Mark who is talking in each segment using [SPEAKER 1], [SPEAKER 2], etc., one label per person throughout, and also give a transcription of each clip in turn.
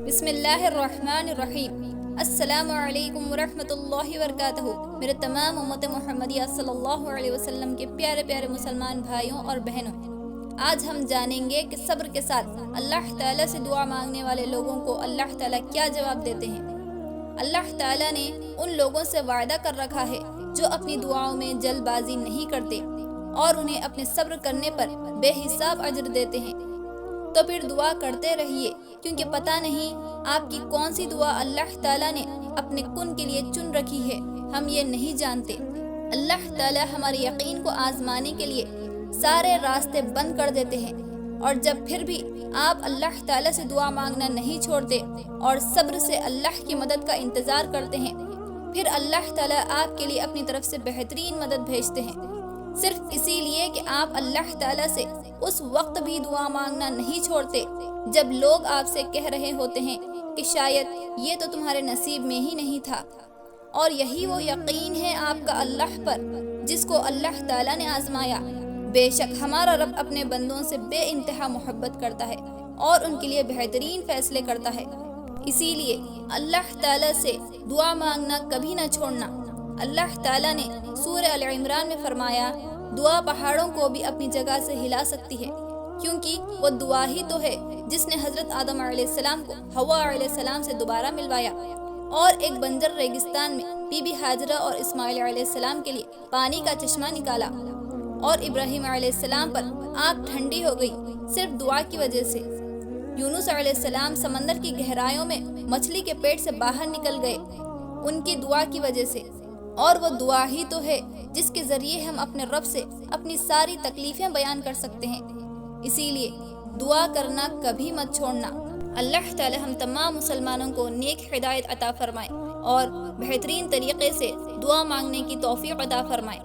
[SPEAKER 1] بسم اللہ الرحمن الرحیم۔ السلام علیکم ورحمۃ اللہ وبرکاتہ۔ میرے تمام امت محمدیہ صلی اللہ علیہ وسلم کے پیارے پیارے مسلمان بھائیوں اور بہنوں، آج ہم جانیں گے کہ صبر کے ساتھ اللہ تعالیٰ سے دعا مانگنے والے لوگوں کو اللہ تعالیٰ کیا جواب دیتے ہیں۔ اللہ تعالیٰ نے ان لوگوں سے وعدہ کر رکھا ہے جو اپنی دعاؤں میں جلد بازی نہیں کرتے اور انہیں اپنے صبر کرنے پر بے حساب اجر دیتے ہیں۔ تو پھر دعا کرتے رہیے، کیونکہ پتہ نہیں آپ کی کون سی دعا اللہ تعالیٰ نے اپنے کن کے لیے چن رکھی ہے، ہم یہ نہیں جانتے۔ اللہ تعالیٰ ہمارے یقین کو آزمانے کے لیے سارے راستے بند کر دیتے ہیں، اور جب پھر بھی آپ اللہ تعالیٰ سے دعا مانگنا نہیں چھوڑتے اور صبر سے اللہ کی مدد کا انتظار کرتے ہیں، پھر اللہ تعالیٰ آپ کے لیے اپنی طرف سے بہترین مدد بھیجتے ہیں، صرف اسی لیے کہ آپ اللہ تعالیٰ سے اس وقت بھی دعا مانگنا نہیں چھوڑتے جب لوگ آپ سے کہہ رہے ہوتے ہیں کہ شاید یہ تو تمہارے نصیب میں ہی نہیں تھا۔ اور یہی وہ یقین ہے آپ کا اللہ پر جس کو اللہ تعالیٰ نے آزمایا۔ بے شک ہمارا رب اپنے بندوں سے بے انتہا محبت کرتا ہے اور ان کے لیے بہترین فیصلے کرتا ہے، اسی لیے اللہ تعالیٰ سے دعا مانگنا کبھی نہ چھوڑنا۔ اللہ تعالیٰ نے سورہ ال عمران میں فرمایا، دعا پہاڑوں کو بھی اپنی جگہ سے ہلا سکتی ہے، کیونکہ وہ دعا ہی تو ہے جس نے حضرت آدم علیہ السلام کو حوا علیہ السلام سے دوبارہ ملوایا اور ایک بنجر ریگستان میں بی بی ہاجرہ اور اسماعیل علیہ السلام کے لیے پانی کا چشمہ نکالا، اور ابراہیم علیہ السلام پر آگ ٹھنڈی ہو گئی صرف دعا کی وجہ سے۔ یونس علیہ السلام سمندر کی گہرائیوں میں مچھلی کے پیٹ سے باہر نکل گئے ان کی دعا کی وجہ سے، اور وہ دعا ہی تو ہے جس کے ذریعے ہم اپنے رب سے اپنی ساری تکلیفیں بیان کر سکتے ہیں، اسی لیے دعا کرنا کبھی مت چھوڑنا۔ اللہ تعالی ہم تمام مسلمانوں کو نیک ہدایت عطا فرمائے اور بہترین طریقے سے دعا مانگنے کی توفیق عطا فرمائے،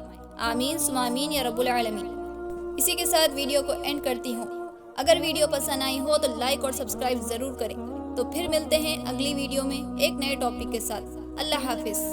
[SPEAKER 1] آمین ثم آمین یا رب العالمین۔ اسی کے ساتھ ویڈیو کو اینڈ کرتی ہوں۔ اگر ویڈیو پسند آئی ہو تو لائک اور سبسکرائب ضرور کریں۔ تو پھر ملتے ہیں اگلی ویڈیو میں ایک نئے ٹاپک کے ساتھ۔ اللہ حافظ۔